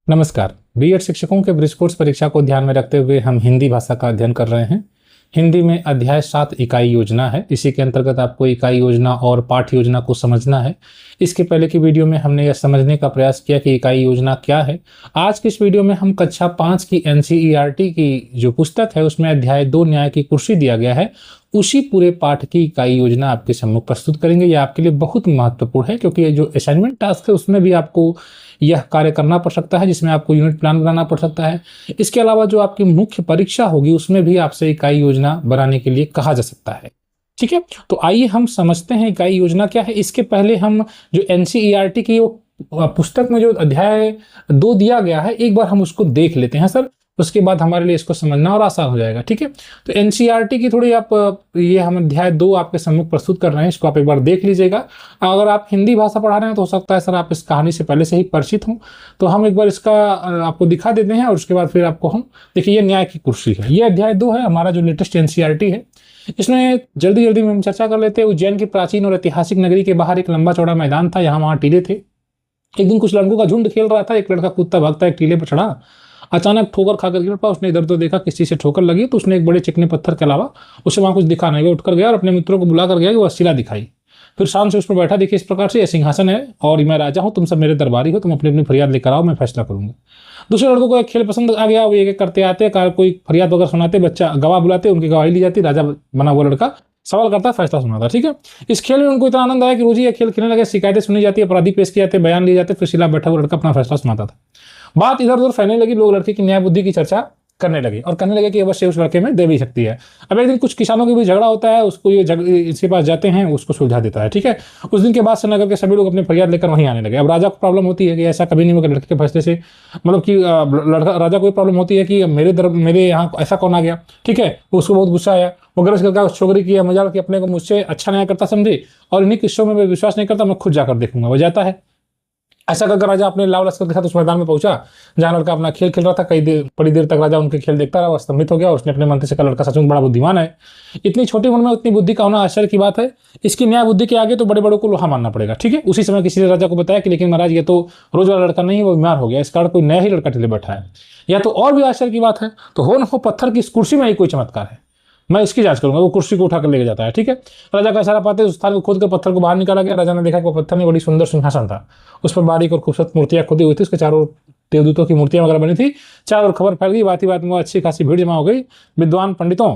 नमस्कार। बीएड शिक्षकों के ब्रिज कोर्स परीक्षा को ध्यान में रखते हुए हम हिंदी भाषा का अध्ययन कर रहे हैं। हिंदी में अध्याय 7 इकाई योजना है। इसी के अंतर्गत आपको इकाई योजना और पाठ योजना को समझना है। इसके पहले की वीडियो में हमने यह समझने का प्रयास किया कि इकाई योजना क्या है। आज की इस वीडियो में हम कक्षा 5 की एनसीईआरटी की जो पुस्तक है उसमें अध्याय 2 न्याय की कुर्सी दिया गया है, उसी पूरे पाठ की इकाई योजना आपके सम्मुख प्रस्तुत करेंगे। यह आपके लिए बहुत महत्वपूर्ण है क्योंकि ये जो असाइनमेंट टास्क है उसमें भी आपको यह कार्य करना पड़ सकता है, जिसमें आपको यूनिट प्लान बनाना पड़ सकता है। इसके अलावा जो आपकी मुख्य परीक्षा होगी उसमें भी आपसे इकाई योजना बनाने के लिए कहा जा सकता है। ठीक है, तो आइए हम समझते हैं इकाई योजना क्या है। इसके पहले हम जो एनसीईआरटी की वो पुस्तक में जो अध्याय 2 दिया गया है एक बार हम उसको देख लेते हैं सर, उसके बाद हमारे लिए इसको समझना और आसान हो जाएगा। ठीक है, तो एनसीईआरटी की थोड़ी आप ये हम अध्याय 2 आपके सम्मुख प्रस्तुत कर रहे हैं, इसको आप एक बार देख लीजिएगा। अगर आप हिंदी भाषा पढ़ा रहे हैं तो हो सकता है सर आप इस कहानी से पहले से ही परिचित हों, तो हम एक बार इसका आपको दिखा देते हैं और उसके बाद फिर आपको हम देखिए ये न्याय की कुर्सी है, ये अध्याय 2 है हमारा जो लेटेस्ट एनसीईआरटी है। इसमें जल्दी जल्दी में हम चर्चा कर लेते हैं। उज्जैन की प्राचीन और ऐतिहासिक नगरी के बाहर एक लंबा चौड़ा मैदान था, यहाँ वहाँ टीले थे। एक दिन कुछ लड़कों का झुंड खेल रहा था, एक लड़का कूदता भागता एक टीले पर चढ़ा, अचानक ठोकर खाकर गिर पड़ा। उसने इधर उधर देखा किसी से ठोकर लगी, तो उसने एक बड़े चिकने पत्थर के अलावा उसे वहां कुछ दिखा नहीं। वो उठकर गया और अपने मित्रों को बुला कर गया कि वह शिला दिखाई। फिर शाम से उस पर बैठा, देखिए इस प्रकार से, यह सिंहासन है और मैं राजा हूँ, तुम सब मेरे दरबारी हो, तुम अपनी अपनी फरियाद लेकर आओ, मैं फैसला करूंगा। दूसरे लड़कों को एक खेल पसंद आ गया, वो एक करते आते, कोई फरियाद वगैरह सुनाते, बच्चा गवाह बुलाते, उनकी गवाही ली जाती, राजा बना हुआ लड़का सवाल करता, फैसला सुनाता। ठीक है, इस खेल में उनको इतना आनंद आया कि रोज ये खेल खेलने लगे। शिकायतें सुनी जाती, अपराधी पेश किए जाते, बयान लिए जाते, फिर शिला बैठा हुआ लड़का अपना फैसला सुनाता था। बात इधर उधर फैलने लगी, लोग लड़के की न्याय बुद्धि की चर्चा करने लगे और कहने लगे कि अवश्य उस लड़के में देवी शक्ति है। अब एक दिन कुछ किसानों के भी झगड़ा होता है, उसको ये इसके पास जाते हैं, उसको सुलझा देता है। ठीक है, उस दिन के बाद से नगर के सभी लोग अपने फरियाद लेकर वहीं आने लगे। अब राजा को प्रॉब्लम होती है कि ऐसा कभी नहीं होगा लड़के के फैसले से, मतलब कि लड़का राजा को प्रॉब्लम होती है कि मेरे यहाँ ऐसा कौन आ गया। ठीक है, उसको बहुत गुस्सा आया, वो गरज करके छोकरी की मजाल कि अपने को मुझसे अच्छा न्याय करता समझे और इन्हीं किस्सों में मैं विश्वास नहीं करता, मैं खुद जाकर देखूंगा। वो जाता है। ऐसा करके राजा अपने लाव लश्कर के साथ उस मैदान में पहुंचा जहां लड़का अपना खेल खेल रहा था। बड़ी देर तक राजा उनके खेल देखता रहा, वो स्तंभित हो गया। उसने अपने मंत्री से कहा, लड़का सचमुच बड़ा बुद्धिमान है, इतनी छोटी उम्र में उतनी बुद्धि का होना आश्चर्य की बात है, इसकी न्याय बुद्धि के आगे तो बड़े बड़ों को लोहा मानना पड़ेगा। ठीक है, उसी समय किसी ने राजा को बताया कि लेकिन महाराज ये तो रोज वाला लड़का नहीं है, वो बीमार हो गया, इस कारण कोई नया ही लड़का टीले बैठा है। या तो और भी आश्चर्य की बात है, तो हो न हो पत्थर की इस कुर्सी में ही कोई चमत्कार है, मैं इसकी जांच करूंगा। वो कुर्सी को उठाकर लेके जाता है। ठीक है, राजा का इशारा पाते उस स्थान को खोद कर पत्थर को बाहर निकाला गया। राजा ने देखा कि वो पत्थर में बड़ी सुंदर सिंहासन था, उस पर बारीक और खूबसूरत मूर्तियां खुदी हुई थी, उसके चारों देवदूतों की मूर्तियां वगैरह बनी थी। चारों ओर खबर फैल गई, बात ही बात में अच्छी खासी भीड़ जमा हो गई। विद्वान पंडितों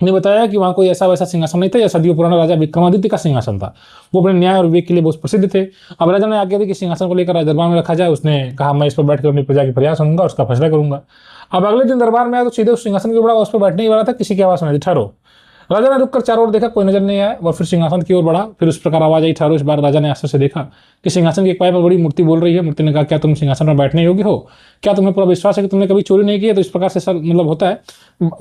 ने बताया कि वहाँ कोई ऐसा वैसा सिंहासन नहीं था, यह सदियों पुराना राजा विक्रमादित्य का सिंहासन था। वो अपने न्याय और विवेक के लिए बहुत प्रसिद्ध थे। अब राजा ने आज्ञा दी कि सिंहासन को लेकर दरबार में रखा जाए। उसने कहा, मैं इस पर बैठकर अपनी प्रजा की फरियाद सुनूंगा, उसका फैसला करूंगा। अब अगले दिन दरबार में आया तो सीधे उस सिंहासन के ऊपर उस पर बैठने ही वाला था, किसी की आवाज सुनाई, ठहरो। राजा ने रुककर चारों ओर देखा, कोई नजर नहीं आया। वह फिर सिंहासन की ओर बढ़ा, फिर उस प्रकार आवाज आई, ठहरो। इस बार राजा ने आश्चर्य से देखा कि सिंहासन की एक पाए पर बड़ी मूर्ति बोल रही है। मूर्ति ने कहा, क्या तुम सिंहासन पर बैठने योग्य हो? क्या तुम्हें पूरा विश्वास है कि तुमने कभी चोरी नहीं की है? तो इस प्रकार से सर मतलब होता है,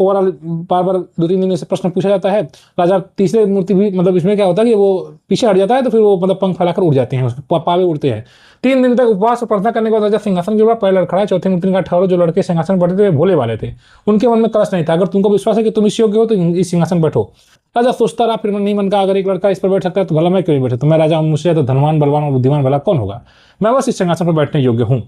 ओवरऑल बार बार 2-3 दिन से प्रश्न पूछा जाता है। राजा तीसरे मूर्ति भी मतलब इसमें क्या होता है कि वो पीछे हट जाता है, तो फिर वो मतलब पंख फैलाकर उड़ जाते हैं, उसके पावे उड़ते हैं। 3 दिन तक उपवास और प्रार्थना करने के बाद राजा सिंहासन के ऊपर पहले लड़खड़ा है। चौथी मूर्ति का, ठहरो। जो लड़के सिंहासन पर बैठे थे भोले वाले थे, उनके मन में कलश नहीं था। अगर तुमको विश्वास है कि तुम इस योग्य हो तो इस सिंहासन बैठो। राजा सोचता रहा, फिर नहीं मन का, अगर एक लड़का इस पर बैठ सकता है तो भला मैं क्यों नहीं बैठे? तो मैं राजा हूं, मुझसे तो धनवान बलवान और बुद्धिमान भला कौन होगा? मैं बस इस सिंहासन पर बैठने योग्य हूँ।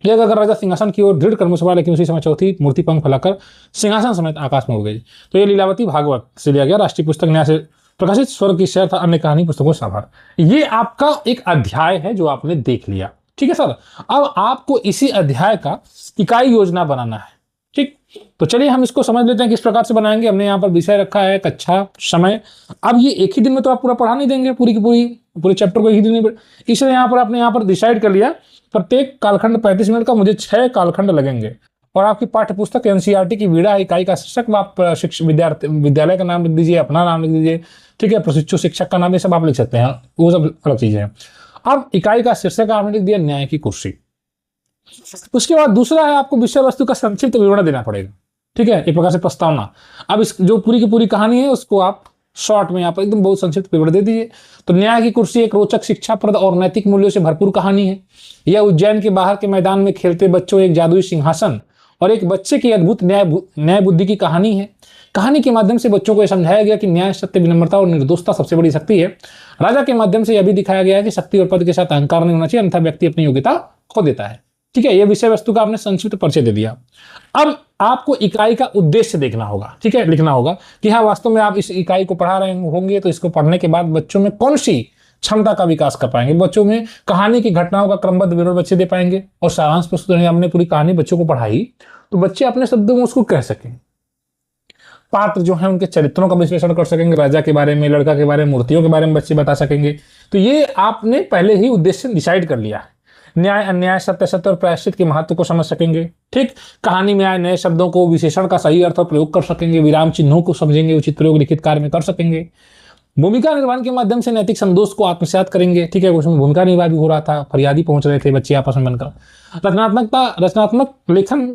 यह अगर राजा सिंहासन की ओर दृढ़ कर्म से, लेकिन उसी समय चौथी मूर्ति पंख फैलाकर सिंहासन समेत आकाश में उड़ गई। तो ये लीलावती भागवत से लिया गया, राष्ट्रीय पुस्तक न्याय से प्रकाशित, स्वर्ग की शहर था, अन्य कहानी पुस्तकों से आभार। ये आपका एक अध्याय है जो आपने देख लिया। ठीक है सर, अब आपको इसी अध्याय का इकाई योजना बनाना है। ठीक, तो चलिए हम इसको समझ लेते हैं किस प्रकार से बनाएंगे। हमने यहाँ पर विषय रखा है कक्षा, समय। अब ये एक ही दिन में तो आप पूरा पढ़ा नहीं देंगे, पूरे चैप्टर को एक ही दिन में, इसलिए यहाँ पर आपने यहाँ पर डिसाइड कर लिया प्रत्येक कालखंड 35 मिनट का, मुझे 6 कालखंड लगेंगे। और आपकी पाठ्य पुस्तक एनसीईआरटी की विड़ा इकाई का शीर्षक आप विद्यालय का नाम लिख दीजिए, अपना नाम लिख दीजिए। ठीक है, प्रशिक्षु शिक्षक का नाम, ये सब आप लिख सकते हैं, वो सब अलग चीजें हैं। अब इकाई का शीर्षक आपने लिख दिया न्याय की कुर्सी। उसके बाद दूसरा है, आपको विषय वस्तु का संक्षिप्त विवरण देना पड़ेगा। ठीक है, एक प्रकार से प्रस्तावना। अब इस जो पूरी की पूरी कहानी है उसको आप शॉर्ट में यहाँ पर एकदम बहुत संक्षिप्त विवरण दे दीजिए। तो न्याय की कुर्सी एक रोचक, शिक्षाप्रद और नैतिक मूल्यों से भरपूर कहानी है। यह उज्जैन के बाहर के मैदान में खेलते बच्चों, एक जादुई सिंहासन और एक बच्चे की अद्भुत न्याय बुद्धि की कहानी है। कहानी के माध्यम से बच्चों को यह समझाया गया कि न्याय, सत्य, विनम्रता और निर्दोषता सबसे बड़ी शक्ति है। राजा के माध्यम से यह भी दिखाया गया है कि शक्ति और पद के साथ अहंकार नहीं होना चाहिए, अन्यथा व्यक्ति अपनी योग्यता खो देता है। ठीक है, ये विषय वस्तु का आपने संक्षिप्त परिचय दे दिया। अब आपको इकाई का उद्देश्य देखना होगा, ठीक है, लिखना होगा कि हाँ वास्तव में आप इस इकाई को पढ़ा रहे होंगे तो इसको पढ़ने के बाद बच्चों में कौन सी क्षमता का विकास कर पाएंगे, बच्चों में कहानी की घटनाओं का क्रमबद्ध विवरण बच्चे दे पाएंगे। और सारांश प्रस्तुत हमने पूरी कहानी बच्चों को पढ़ाई तो बच्चे अपने शब्दों में उसको कह सकें। पात्र जो है उनके चरित्रों का विश्लेषण कर सकेंगे, राजा के बारे में, लड़का के बारे में, मूर्तियों के बारे में बच्चे बता सकेंगे। तो ये आपने पहले ही उद्देश्य डिसाइड कर लिया है। न्याय अन्याय सत्य सत्य और प्रायश्चित के महत्व को समझ सकेंगे। ठीक, कहानी में आए नए शब्दों को विशेषण का सही अर्थ और प्रयोग कर सकेंगे, विराम चिन्हों को समझेंगे, उचित प्रयोग लिखित कार्य में कर सकेंगे। भूमिका निर्माण के माध्यम से नैतिक संतोष को आत्मसात करेंगे। ठीक है, उसमें भूमिका निर्वाह भी हो रहा था, फरियादी पहुंच रहे थे बच्चे आपस में बनकर। रचनात्मक लेखन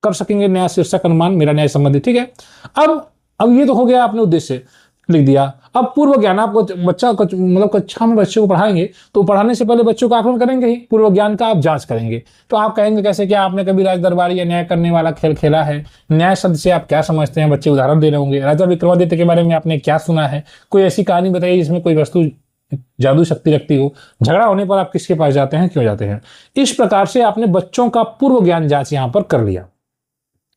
कर सकेंगे, नया शीर्षक अनुमान मेरा न्याय संबंधी। ठीक है, अब ये तो हो गया, आपने उद्देश्य लिख दिया। अब पूर्व ज्ञान, आपको बच्चा मतलब कक्षा में बच्चों को पढ़ाएंगे तो पढ़ाने से पहले बच्चों का आकलन करेंगे ही, पूर्व ज्ञान का आप जांच करेंगे। तो आप कहेंगे कैसे, क्या आपने कभी राज दरबारी या न्याय करने वाला खेल खेला है? न्याय शब्द से आप क्या समझते हैं? बच्चे उदाहरण दे रहे होंगे। राजा विक्रमादित्य के बारे में आपने क्या सुना है? कोई ऐसी कहानी बताइए जिसमें कोई वस्तु जादू शक्ति रखती हो। झगड़ा होने पर आप किसके पास जाते हैं, क्यों जाते हैं? इस प्रकार से आपने बच्चों का पूर्व ज्ञान जांच यहां पर कर लिया।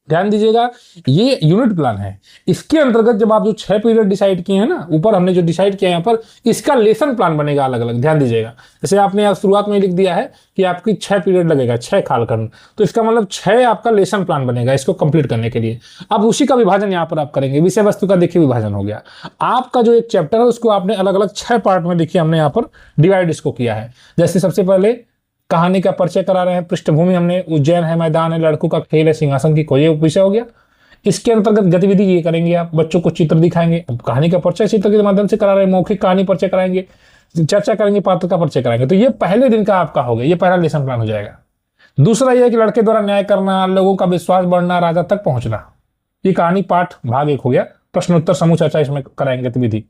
ध्यान दीजिएगा, ये यूनिट प्लान है। इसके अंतर्गत जब आप जो 6 पीरियड डिसाइड किए हैं ना, ऊपर हमने जो डिसाइड किया यहाँ पर, इसका लेसन प्लान बनेगा अलग अलग। ध्यान दीजिएगा, जैसे आपने यहाँ शुरुआत में लिख दिया है कि आपकी 6 पीरियड लगेगा, 6 कालखंड, तो इसका मतलब 6 आपका लेसन प्लान बनेगा इसको कंप्लीट करने के लिए। अब उसी का विभाजन यहाँ पर आप करेंगे। विषय वस्तु का देखिए विभाजन हो गया। आपका जो एक चैप्टर है उसको आपने अलग अलग 6 पार्ट में देखिए हमने यहाँ पर डिवाइड इसको किया है। जैसे सबसे पहले कहानी का परिचय करा रहे हैं, पृष्ठभूमि हमने उज्जैन है, मैदान है, लड़कों का खेल है, सिंहासन की खोज विषय हो गया। इसके अंतर्गत गतिविधि ये करेंगे, आप बच्चों को चित्र दिखाएंगे, कहानी का परिचय चित्र के माध्यम से करा रहे हैं, मौखिक कहानी परिचय कराएंगे, चर्चा करेंगे, पात्र का परिचय कराएंगे। तो ये पहले दिन का आपका हो गया, ये पहला लेसन प्लान हो जाएगा। दूसरा यह है कि लड़के द्वारा न्याय करना, लोगों का विश्वास बढ़ना, राजा तक पहुंचना, ये कहानी पाठ भाग 1 हो गया। प्रश्नोत्तर समूह चर्चा इसमें कराएंगे गतिविधि।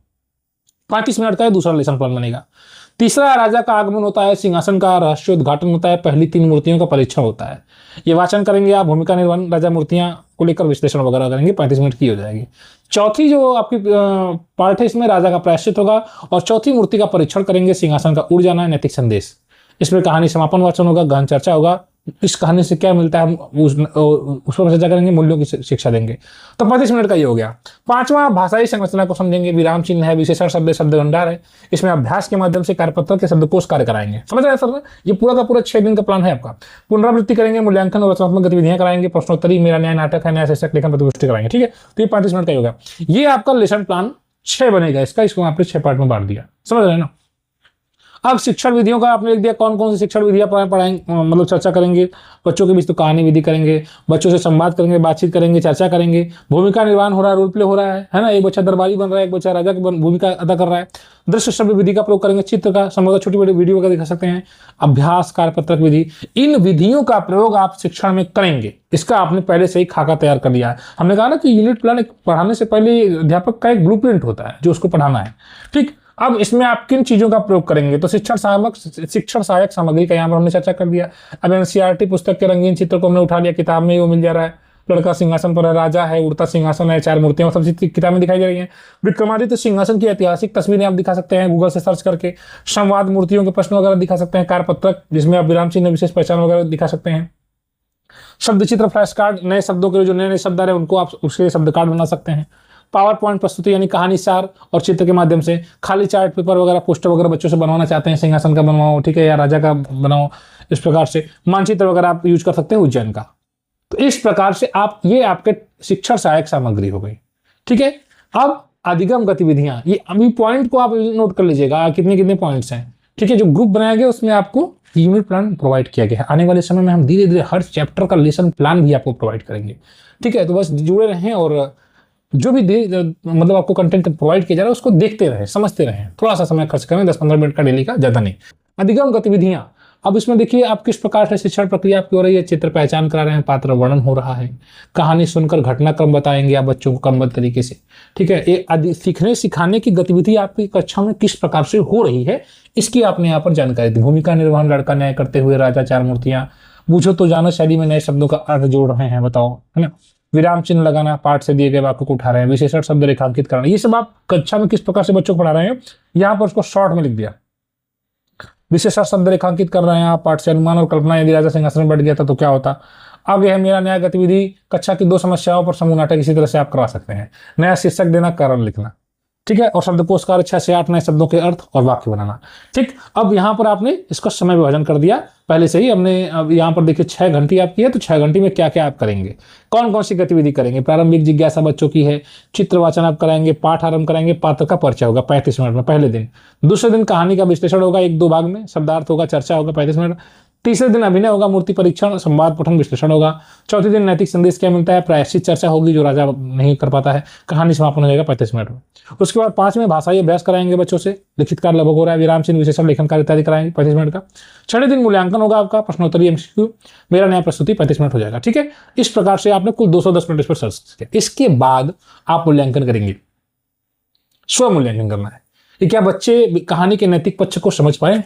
35 मिनट का है दूसरा लेसन प्लान बनेगा। तीसरा, राजा का आगमन होता है, सिंहासन का रहस्योद्घाटन होता है, पहली 3 मूर्तियों का परीक्षण होता है। ये वाचन करेंगे आप, भूमिका निर्माण, राजा मूर्तियां को लेकर विश्लेषण वगैरह करेंगे, 35 मिनट की हो जाएगी। चौथी जो आपकी पार्ट है इसमें राजा का प्रायश्चित होगा और चौथी मूर्ति का परीक्षण करेंगे, सिंहासन का उड़ जाना है, नैतिक संदेश। इसमें कहानी समापन वाचन होगा, गहन चर्चा होगा, इस कहानी से क्या मिलता है उस पर चर्चा करेंगे, मूल्यों की शिक्षा देंगे। तो 35 मिनट का ये हो गया। 5वां, भाषाई संरचना को समझेंगे, विराम चिन्ह है, विशेषण शब्द शब्द भंडार है, इसमें अभ्यास के माध्यम से कार्यपत्र के शब्दकोश कार्य कराएंगे। समझ रहे हैं सर? ये पूरा का पूरा 6 दिन का प्लान है आपका। पुनरावृत्ति करेंगे, मूल्यांकन और रचनात्मक गतिविधियां कराएंगे, प्रश्नोत्तरी, मेरा न्याय नाटक है, न्याय शीर्षक लेखन प्रतिपुष्टि कराएंगे। ठीक है, तो ये 35 मिनट का ही होगा। ये आपका लेसन प्लान 6 बनेगा इसका, इसको आपने 6 पार्ट में बांट दिया। समझ रहे हैं ना? अब शिक्षण विधियों का आपने लिख दिया, कौन कौन सी शिक्षण विधियां पढ़ाएंगे, मतलब चर्चा करेंगे। बच्चों के बीच तो कहानी विधि करेंगे, बच्चों से संवाद करेंगे, बातचीत करेंगे, चर्चा करेंगे, भूमिका निर्माण हो रहा है, रोल प्ले हो रहा है ना, एक बच्चा दरबारी बन रहा है, एक बच्चा राजा की भूमिका अदा कर रहा है। दृश्य श्रव्य विधि का प्रयोग करेंगे, चित्र का संभवतः छोटी बड़ी वीडियो वगैरह दिखा सकते हैं, अभ्यास, कार्यपत्रक विधि, इन विधियों का प्रयोग आप शिक्षण में करेंगे। इसका आपने पहले से ही खाका तैयार कर लिया है। हमने कहा ना कि यूनिट प्लान पढ़ाने से पहले अध्यापक का एक ब्लूप्रिंट होता है जो उसको पढ़ाना है। ठीक, अब इसमें आप किन चीजों का प्रयोग करेंगे? तो शिक्षण सहायक सामग्री का यहाँ पर हमने चर्चा कर दिया। अब एनसीईआरटी पुस्तक के रंगीन चित्र को हमने उठा लिया, किताब में वो मिल जा रहा है। लड़का सिंहासन पर है, राजा है, उड़ता सिंहासन है, 4 मूर्तियां सब किताब में दिखाई दे रही हैं। विक्रमादित्य सिंहासन की ऐतिहासिक तस्वीरें आप दिखा सकते हैं गूगल से सर्च करके। संवाद, मूर्तियों के प्रश्न वगैरह दिखा सकते हैं। कार्यपत्रक जिसमें आप विराम चिन्ह, विशेष पहचान वगैरह दिखा सकते हैं। शब्द चित्र, फ्लैश कार्ड, नए शब्दों के जो नए शब्द आ रहे हैं उनको आप उसके शब्द कार्ड बना सकते हैं। पावर पॉइंट प्रस्तुति यानी कहानी सार और चित्र के माध्यम से। खाली चार्ट पेपर वगैरह, पोस्टर वगैरह बच्चों से बनवाना चाहते हैं, सिंहासन का बनवाओ, ठीक है, या राजा का बनाओ, इस प्रकार से। मानचित्र वगैरह आप यूज कर सकते हैं उज्जैन का। तो इस प्रकार से आप, ये आपके शिक्षण सहायक सामग्री हो गई। ठीक है, अब अधिगम गतिविधियां, ये अभी पॉइंट को आप नोट कर लीजिएगा, कितने कितने पॉइंट्स हैं। ठीक है, जो ग्रुप बनाया गया उसमें आपको यूनिट प्लान प्रोवाइड किया गया है। आने वाले समय में हम धीरे धीरे हर चैप्टर का लेसन प्लान भी आपको प्रोवाइड करेंगे। ठीक है, तो बस जुड़े रहें और जो भी मतलब आपको कंटेंट प्रोवाइड किया जा रहा है उसको देखते रहें, समझते रहें। थोड़ा सा समय खर्च करें, 10-15 मिनट का डेली का, ज़्यादा नहीं। अधिगम गतिविधियां, अब इसमें देखिए आप किस प्रकार से शिक्षण प्रक्रिया आपकी हो रही है। चित्र पहचान करा रहे हैं, पात्र वर्णन हो रहा है, कहानी सुनकर घटनाक्रम बताएंगे आप बच्चों को क्रमबद्ध तरीके से। ठीक है, ये सीखने सिखाने की गतिविधि आपकी कक्षा में किस प्रकार से हो रही है इसकी आपने यहाँ पर जानकारी दी। भूमिका निर्वहन, लड़का न्याय करते हुए, राजा, 4 मूर्तियां, बूझो तो जानो शैली में नए शब्दों का अर्थ जोड़ रहे हैं, बताओ, है ना। विराम चिन्ह लगाना, पाठ से दिए गए वाक्य को उठा रहे हैं, विशेषण शब्द रेखांकित करना, ये सब आप कक्षा में किस प्रकार से बच्चों को पढ़ा रहे हैं यहाँ पर उसको शॉर्ट में लिख दिया। विशेषण शब्द रेखांकित कर रहे हैं आप पाठ से। अनुमान और कल्पना, यदि राजा सिंहासन बैठ गया था तो क्या होता। आगे है मेरा न्याय गतिविधि, कक्षा की 2 समस्याओं पर समूह नाटक इसी तरह से आप करवा सकते हैं। नया शीर्षक देना, कारण लिखना, ठीक है, और शब्दकोश कार्य 6 से 8 नए शब्दों के अर्थ और वाक्य बनाना। ठीक, अब यहाँ पर आपने इसका समय विभाजन कर दिया पहले से ही हमने। अब यहाँ पर देखिए 6 घंटे आपकी है, तो 6 घंटे में क्या क्या आप करेंगे, कौन कौन सी गतिविधि करेंगे। प्रारंभिक जिज्ञासा बच्चों की है, चित्र वाचन आप कराएंगे, पाठ आरंभ कराएंगे, पात्र का परिचय होगा 35 मिनट में पहले दिन। दूसरे दिन कहानी का विश्लेषण होगा 1-2 भाग में, शब्दार्थ होगा, चर्चा होगा 35 मिनट। तीसरे दिन अभिनय होगा, मूर्ति परीक्षण, संवाद पठन विश्लेषण होगा। चौथे दिन नैतिक संदेश क्या मिलता है, प्रायश्चित चर्चा होगी जो राजा नहीं कर पाता है, कहानी समापन हो जाएगा 35 मिनट में। उसके बाद 5वें भाषाई अभ्यास कराएंगे बच्चों से, लिखित कार्य लगभग हो रहा है, विराम चिन्ह, विशेषण, लेखन कार्य इत्यादि कराएंगे 35 मिनट का। 6वें दिन मूल्यांकन होगा आपका, प्रश्नोत्तरी MCQ, मेरा न्याय प्रस्तुति 35 मिनट हो जाएगा। ठीक है, इस प्रकार से आपने कुल 210 मिनट इस पर सर्च किया। इसके बाद आप मूल्यांकन करेंगे, स्व मूल्यांकन करना है कि क्या बच्चे कहानी के नैतिक पक्ष को समझ पाए।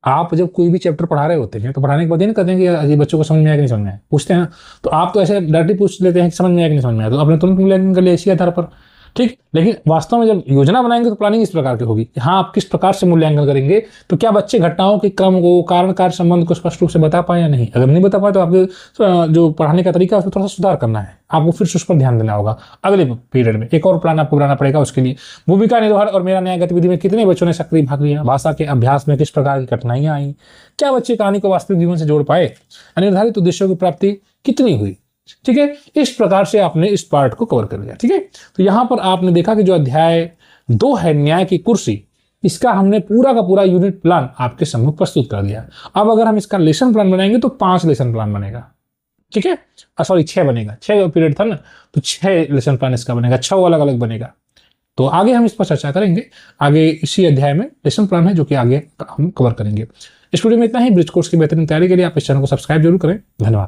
आप जब कोई भी चैप्टर पढ़ा रहे होते हैं तो पढ़ाने के बाद ये नहीं कहते हैं कि ये बच्चों को समझ में आया कि नहीं समझ में आया, पूछते हैं। तो आप तो ऐसे डायरेक्टली पूछ लेते हैं कि समझ में आया कि नहीं समझ में आया, तो आपने तुरंत मूल्यांकन कर लिया इसी आधार पर। ठीक, लेकिन वास्तव में जब योजना बनाएंगे तो प्लानिंग इस प्रकार की होगी कि हाँ आप किस प्रकार से मूल्यांकन करेंगे, तो क्या बच्चे घटनाओं के क्रम को, कारण कार्य संबंध को स्पष्ट रूप से बता पाए या नहीं। अगर नहीं बता पाए तो आपके जो पढ़ाने का तरीका है उसमें थोड़ा सा सुधार करना है, आपको फिर उस पर ध्यान देना होगा। अगले पीरियड में एक और प्लान आपको बनाना पड़ेगा उसके लिए। भूमिका निर्वहन और मेरा न्याय गतिविधि में कितने बच्चों ने सक्रिय भाग लिया, भाषा के अभ्यास में किस प्रकार की कठिनाइयां आई, क्या बच्चे कहानी को वास्तविक जीवन से जोड़ पाए, अनिर्धारित उद्देश्यों की प्राप्ति कितनी हुई। ठीक है, इस प्रकार से आपने इस पार्ट को कवर कर लिया। ठीक है, तो यहां पर आपने देखा कि जो अध्याय 2 है न्याय की कुर्सी, इसका हमने पूरा का पूरा यूनिट प्लान आपके सम्मुख प्रस्तुत कर दिया। अब अगर हम इसका लेसन प्लान बनाएंगे तो 5 लेसन प्लान बनेगा। ठीक है, सॉरी 6 बनेगा, 6 पीरियड था ना, तो 6 लेसन प्लान इसका बनेगा, 6 अलग अलग बनेगा। तो आगे हम इस पर चर्चा करेंगे, आगे इसी अध्याय में लेसन प्लान है जो कि आगे हम कवर करेंगे। इस वीडियो में इतना ही। ब्रिज कोर्स की बेहतरीन तैयारी के लिए आप इस चैनल को सब्सक्राइब जरूर करें। धन्यवाद।